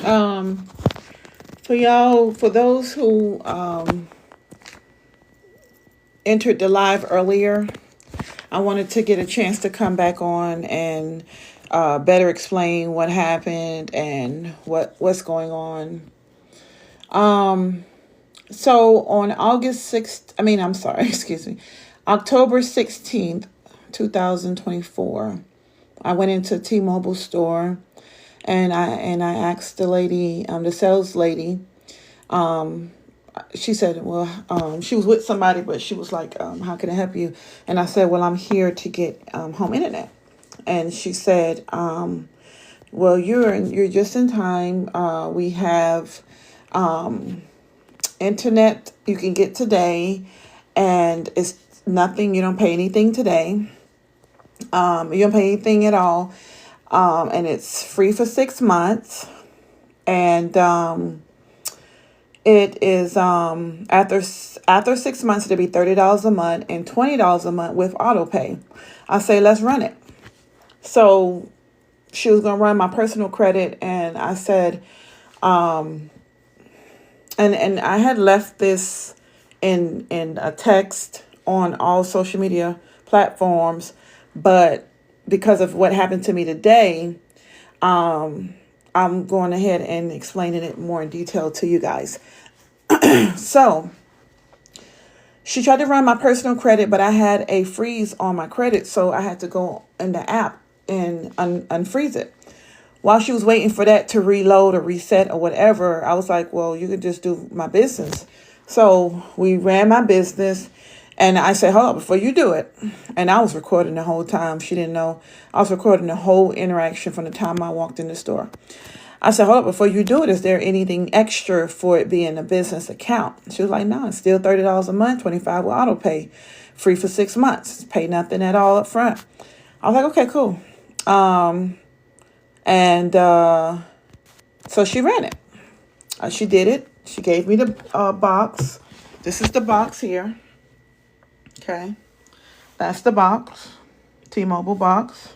Um, for y'all, for those who entered the live earlier, I wanted to get a chance to come back on and better explain what happened and what's going on. Um, so on August 6th, I'm sorry, excuse me, October 16th, 2024, I went into T-Mobile store and I asked the lady, the sales lady. She said, well, she was with somebody, but she was like, how can I help you? And I said, well, I'm here to get home internet. And she said, well, you're just in time. We have internet you can get today, and it's nothing. You don't pay anything today. You don't pay anything at all, and it's free for 6 months. And it is after 6 months it'll be $30 a month and $20 a month with auto pay. I say let's run it. So she was gonna run my personal credit, and I said, and I had left this in a text on all social media platforms, but because of what happened to me today, I'm going ahead and explaining it more in detail to you guys. So she tried to run my personal credit, but I had a freeze on my credit, so I had to go in the app and unfreeze it. While she was waiting for that to reload or reset or whatever, I was like, well, you could just do my business. So we ran my business, and I said, hold up, before you do it. And I was recording the whole time. She didn't know. I was recording the whole interaction from the time I walked in the store. I said, hold up, before you do it, is there anything extra for it being a business account? She was like, no, it's still $30 a month, 25 with auto pay, free for 6 months. Pay nothing at all up front. I was like, okay, cool. And so she ran it. She did it. She gave me the box. This is the box here. Okay. That's the box. T-Mobile box.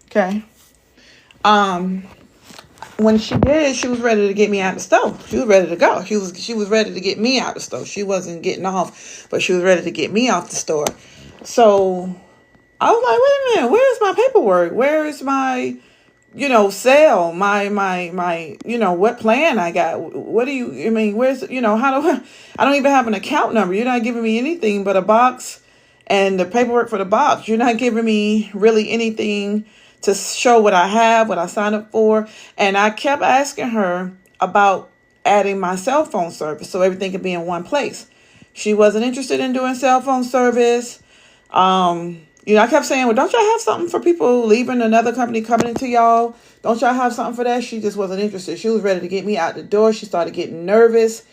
Okay. When she did, she was ready to get me out of the store. She was ready to go. She was ready to get me out of the store. She wasn't getting off, but she was ready to get me off the store. So I was like, wait a minute, where's my paperwork? Where is my, sale, my, what plan I got? What do you, where's, how do I don't even have an account number. You're not giving me anything but a box and the paperwork for the box. You're not giving me really anything to show what I have, what I signed up for. And I kept asking her about adding my cell phone service so everything could be in one place. She wasn't interested in doing cell phone service. I kept saying, well, don't y'all have something for people leaving another company coming into y'all? Don't y'all have something for that? She just wasn't interested. She was ready to get me out the door. She started getting nervous.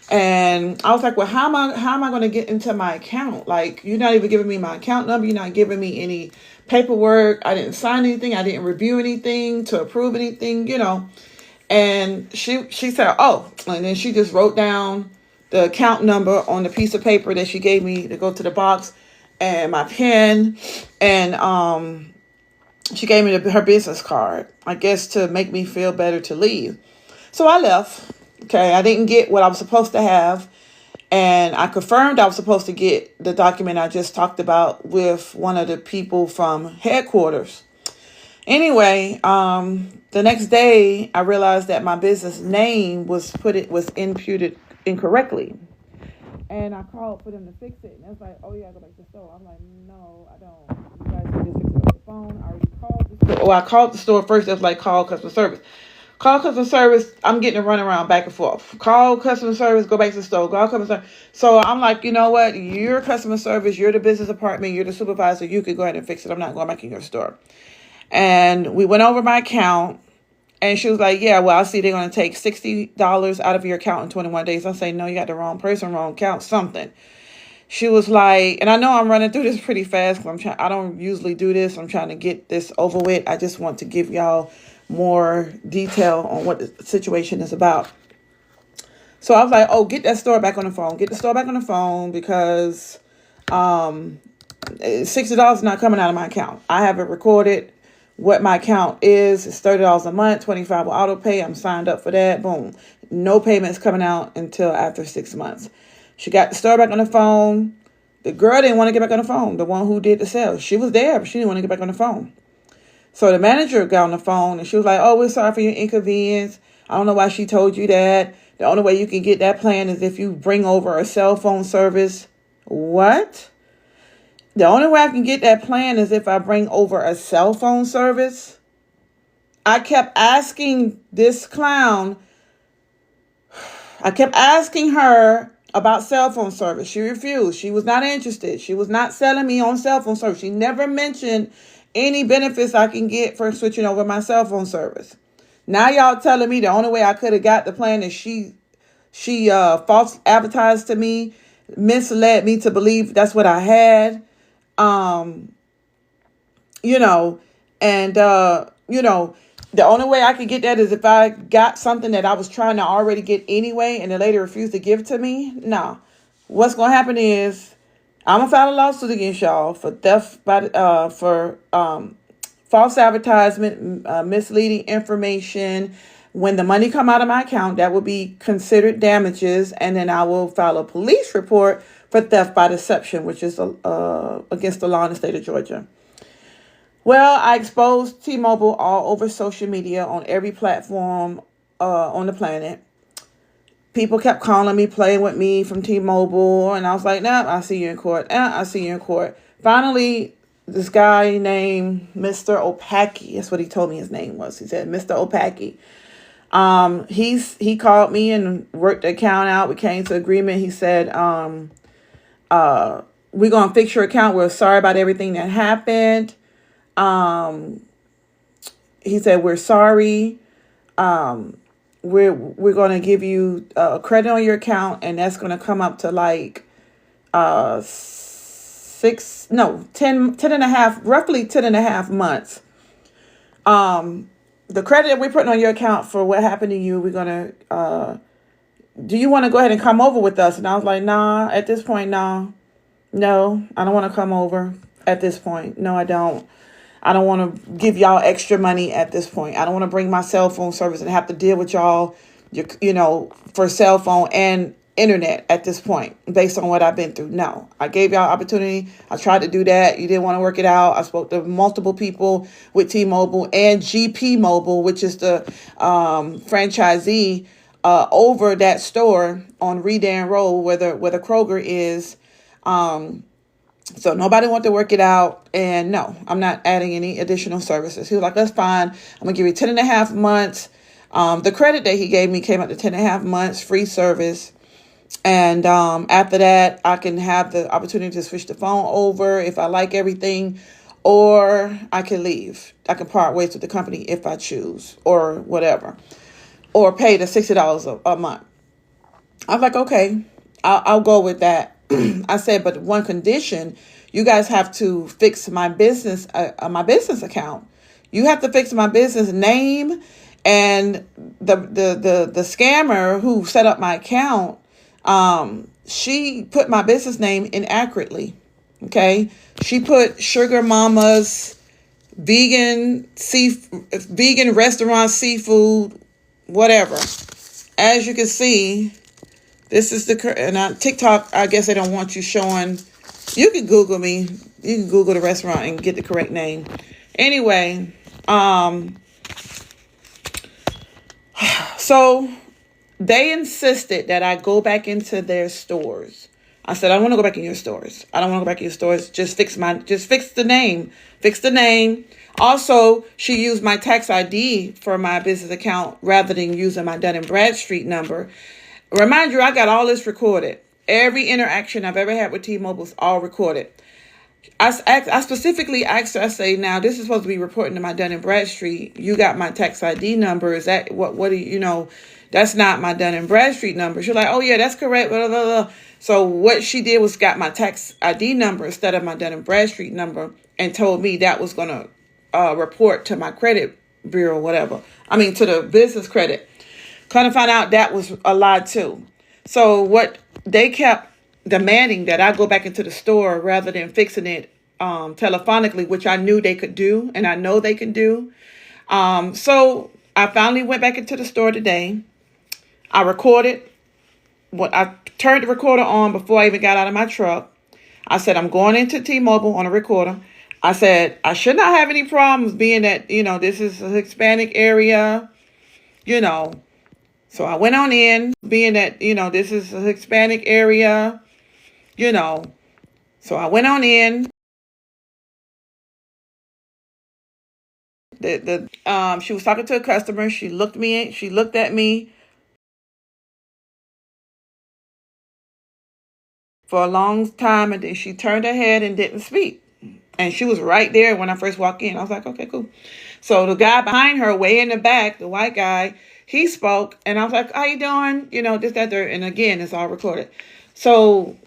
And I was like, well, how am I going to get into my account? Like, you're not even giving me my account number. You're not giving me any paperwork. I didn't sign anything. I didn't review anything to approve anything. And she said, oh, and then she just wrote down the account number on the piece of paper that she gave me to go to the box, and my pen, and she gave me her business card, I guess to make me feel better to leave. So I left. Okay, I didn't get what I was supposed to have, and I confirmed I was supposed to get the document I just talked about with one of the people from headquarters. Anyway, the next day I realized that my business name was imputed incorrectly. And I called for them to fix it. And they was like, oh, yeah, go back to the store. I'm like, no, I don't. You guys can just fix it over the phone. I already called the store. Oh, I called the store first. It was like, call customer service. Call customer service. I'm getting to run around back and forth. Call customer service. Go back to the store. Call customer service. So I'm like, you know what? You're customer service. You're the business department. You're the supervisor. You could go ahead and fix it. I'm not going back in your store. And we went over my account. And she was like, yeah, well, I see they're going to take $60 out of your account in 21 days. I say, no, you got the wrong person, wrong account, something. She was like, and I know I'm running through this pretty fast because I don't usually do this. I'm trying to get this over with. I just want to give y'all more detail on what the situation is about. So I was like, oh, get that store back on the phone. Get the store back on the phone because $60 is not coming out of my account. I have it recorded what my account is. It's $30 a month, 25 with auto pay. I'm signed up for that. Boom. No payments coming out until after 6 months. She got the store back on the phone. The girl didn't want to get back on the phone. The one who did the sales. She was there, but she didn't want to get back on the phone. So the manager got on the phone and she was like, oh, we're sorry for your inconvenience. I don't know why she told you that. The only way you can get that plan is if you bring over a cell phone service. What? The only way I can get that plan is if I bring over a cell phone service. I kept asking this clown, I kept asking her about cell phone service. She refused. She was not interested. She was not selling me on cell phone service. She never mentioned any benefits I can get for switching over my cell phone service. Now y'all telling me the only way I could have got the plan is she false advertised to me, misled me to believe that's what I had. The only way I could get that is if I got something that I was trying to already get anyway, and the lady refused to give to me. No, what's going to happen is I'm going to file a lawsuit against y'all for theft for false advertisement, misleading information. When the money come out of my account, that will be considered damages, and then I will file a police report for theft by deception, which is against the law in the state of Georgia. Well, I exposed T-Mobile all over social media on every platform on the planet. People kept calling me, playing with me from T-Mobile, and I was like, nah, I'll see you in court. I'll see you in court. Finally, this guy named Mr. Opaki, that's what he told me his name was. He said, Mr. Opaki. He called me and worked the account out. We came to agreement. He said, we're going to fix your account. We're sorry about everything that happened. He said, we're sorry. We're going to give you a credit on your account, and that's going to come up to like 10 and a half, roughly 10 and a half months. The credit that we're putting on your account for what happened to you, we're going to, do you want to go ahead and come over with us? And I was like, nah, at this point, no, I don't want to come over at this point. No, I don't. I don't want to give y'all extra money at this point. I don't want to bring my cell phone service and have to deal with y'all, for cell phone and internet at this point, based on what I've been through. No, I gave y'all opportunity. I tried to do that. You didn't want to work it out. I spoke to multiple people with T-Mobile and GP Mobile, which is the franchisee over that store on Redan Road where the Kroger is. So nobody wanted to work it out. And no, I'm not adding any additional services. He was like, that's fine. I'm going to give you 10 and a half months. The credit that he gave me came up to 10 and a half months free service. And after that, I can have the opportunity to switch the phone over if I like everything, or I can leave. I can part ways with the company if I choose, or whatever, or pay the $60 a month. I was like, okay, I'll go with that. I said, but one condition, you guys have to fix my business account. You have to fix my business name, and the scammer who set up my account, she put my business name inaccurately. Okay. She put Sugar Mama's vegan restaurant, seafood, whatever. As you can see, this is and on TikTok, I guess they don't want you showing. You can Google me. You can Google the restaurant and get the correct name. Anyway, so they insisted that I go back into their stores. I said, I don't want to go back in your stores. I don't want to go back in your stores. Just fix the name. Fix the name. Also, she used my tax ID for my business account rather than using my Dun & Bradstreet number. Remind you, I got all this recorded. Every interaction I've ever had with T-Mobile is all recorded. I specifically asked her, I say, now this is supposed to be reporting to my Dun & Bradstreet. You got my tax ID number. Is that what do you that's not my Dun & Bradstreet number. She's like, oh yeah, that's correct. Blah, blah, blah. So what she did was got my tax ID number instead of my Dun & Bradstreet number and told me that was going to report to my credit bureau, whatever. I mean, to the business credit. Kind of find out that was a lie too. So what they kept demanding that I go back into the store rather than fixing it telephonically, which I knew they could do, and I know they can do. So I finally went back into the store today. I recorded what I turned the recorder on before I even got out of my truck. I said, I'm going into T-Mobile on a recorder. I said, I should not have any problems being that, this is a Hispanic area, you know. So I went on in, being that, this is a Hispanic area, you know. So I went on in. She was talking to a customer. She looked at me for a long time, and then she turned her head and didn't speak. And she was right there when I first walked in. I was like, okay, cool. So the guy behind her, way in the back, the white guy, he spoke, and I was like, how you doing? This, that, there. And again, it's all recorded. So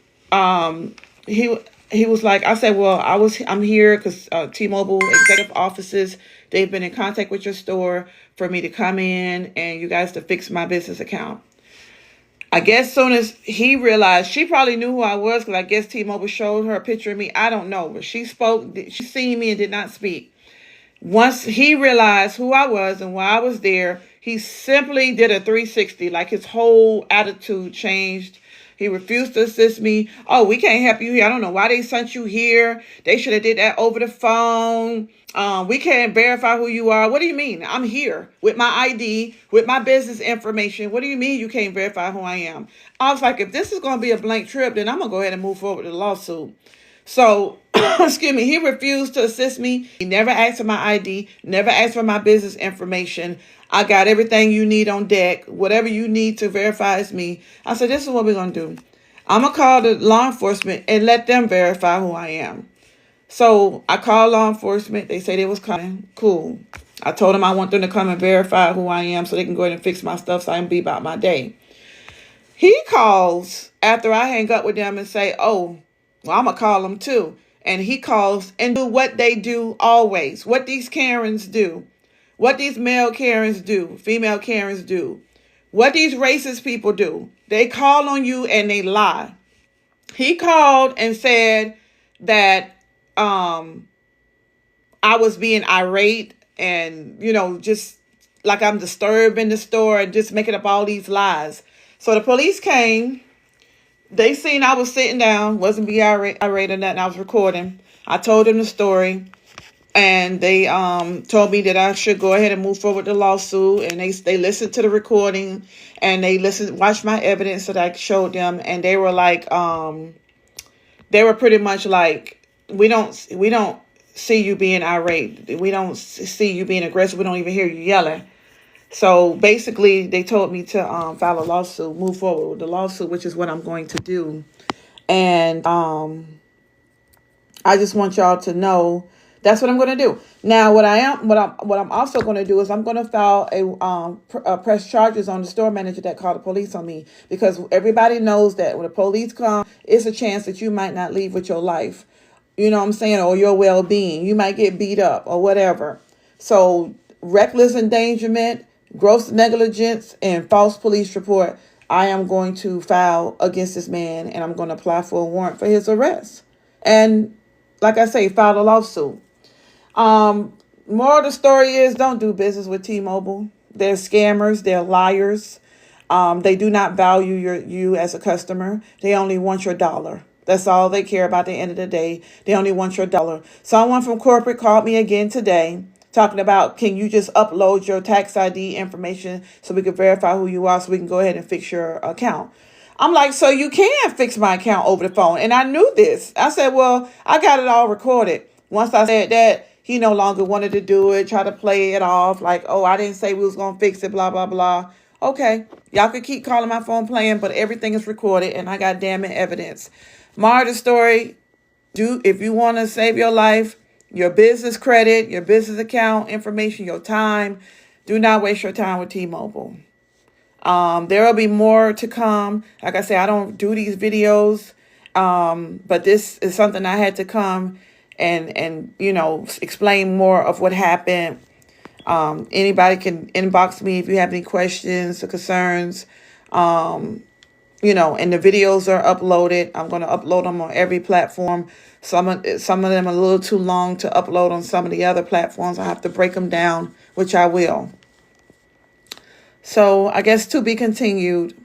he was like, I said, well, I'm here because T-Mobile executive offices, they've been in contact with your store for me to come in and you guys to fix my business account. I guess soon as he realized, she probably knew who I was because I guess T-Mobile showed her a picture of me. I don't know, but she spoke. She seen me and did not speak. Once he realized who I was and why I was there, he simply did a 360. Like his whole attitude changed. He refused to assist me. Oh, we can't help you here. I don't know why they sent you here. They should have did that over the phone. We can't verify who you are. What do you mean? I'm here with my ID, with my business information. What do you mean you can't verify who I am? I was like, if this is going to be a blank trip, then I'm going to go ahead and move forward with the lawsuit. So, excuse me, he refused to assist me. He never asked for my ID, never asked for my business information. I got everything you need on deck. Whatever you need to verify is me. I said, this is what we're going to do. I'm going to call the law enforcement and let them verify who I am. So I called law enforcement. They said they was coming. Cool. I told them I want them to come and verify who I am so they can go ahead and fix my stuff so I can be about my day. He calls after I hang up with them and say, oh, well, I'm going to call them too. And he calls and do what they do always. What these Karens do. What these male Karens do. Female Karens do. What these racist people do. They call on you and they lie. He called and said that I was being irate and, just like I'm disturbing the store and just making up all these lies. So the police came. They seen I was sitting down, wasn't being irate or nothing. I was recording. I told them the story. And they told me that I should go ahead and move forward with the lawsuit. And they listened to the recording and they watched my evidence that I showed them. And they were like, they were pretty much like, we don't see you being irate. We don't see you being aggressive. We don't even hear you yelling. So basically, they told me to file a lawsuit, move forward with the lawsuit, which is what I'm going to do. And I just want y'all to know that's what I'm going to do. Now, what I'm also going to do is I'm going to file a press charges on the store manager that called the police on me, because everybody knows that when the police come, it's a chance that you might not leave with your life. You know what I'm saying? Or your well-being. You might get beat up or whatever. So reckless endangerment, gross negligence, and false police report, I am going to file against this man, and I'm going to apply for a warrant for his arrest. And like I say, file a lawsuit. More of the story is, don't do business with T-Mobile. They're scammers. They're liars. They do not value you as a customer. They only want your dollar. That's all they care about at the end of the day. They only want your dollar. Someone from corporate called me again today talking about, can you just upload your tax ID information so we can verify who you are so we can go ahead and fix your account? I'm like, so you can fix my account over the phone. And I knew this. I said, well, I got it all recorded. Once I said that, he no longer wanted to do it, try to play it off like, oh, I didn't say we was going to fix it, blah, blah, blah. Okay, y'all could keep calling my phone playing, but everything is recorded and I got damn it evidence. More of the story, if you want to save your life, your business credit, your business account information, your time, do not waste your time with T-Mobile. There will be more to come. Like I say, I don't do these videos, but this is something I had to come and explain more of what happened. Anybody can inbox me if you have any questions or concerns. and the videos are uploaded. I'm going to upload them on every platform. Some of them are a little too long to upload on some of the other platforms. I have to break them down, which I will. So I guess to be continued